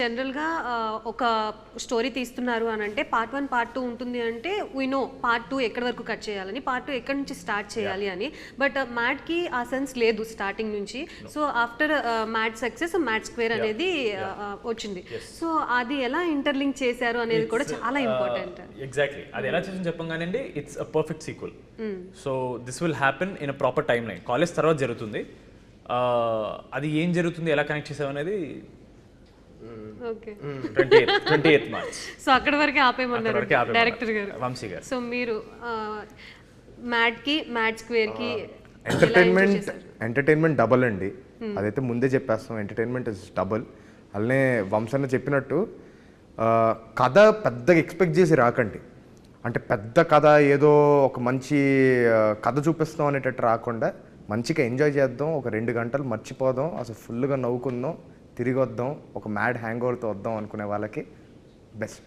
జనరల్‌గా ఒక స్టోరీ తీస్తున్నారు అనంటే పార్ట్ 1, పార్ట్ 2 ఉంటుంది అంటే వి నో పార్ట్ 2 ఎక్కడి వరకు కట్ చేయాలని, పార్ట్ 2 ఎక్కడి నుంచి స్టార్ట్ చేయాలి అని. బట్ మ్యాడ్‌కి ఆ సెన్స్ లేదు స్టార్టింగ్ నుంచి. So after mad success mad square అనేది వచ్చింది. సో అది ఎలా ఇంటర్లింక్ చేశారు అనేది కూడా చాలా ఇంపార్టెంట్. ఎగ్జాక్ట్లీ అది ఎలా చేసిన చెప్పంగానండి, it's a perfect sequel. So this will happen in a proper time line. College తర్వాత జరుగుతుంది. అది ఏం జరుగుతుంది, ఎలా కనెక్ట్ చేసావు అనేది ఓకే 28th మార్చ్. సో అక్కడ వరకే ఆపేయమన్నారు డైరెక్టర్ గారు, వంశీ గారు. సో మీరు మ్యాడ్కి మ్యాడ్ స్క్వేర్కి ఎంటర్టైన్మెంట్ డబల్ అండి. అదైతే ముందే చెప్పేస్తాం, ఎంటర్టైన్మెంట్ ఇస్ డబల్. అలానే వంశన్న చెప్పినట్టు కథ పెద్దగా ఎక్స్పెక్ట్ చేసి రాకండి. అంటే పెద్ద కథ ఏదో ఒక మంచి కథ చూపిస్తాం అనేటట్టు రాకుండా మంచిగా ఎంజాయ్ చేద్దాం, ఒక 2 గంటలు మర్చిపోదాం, అసలు ఫుల్గా నవ్వుకుందాం, తిరిగి వద్దాం, ఒక మ్యాడ్ హ్యాంగ్ ఓవర్తో వద్దాం అనుకునే వాళ్ళకి బెస్ట్.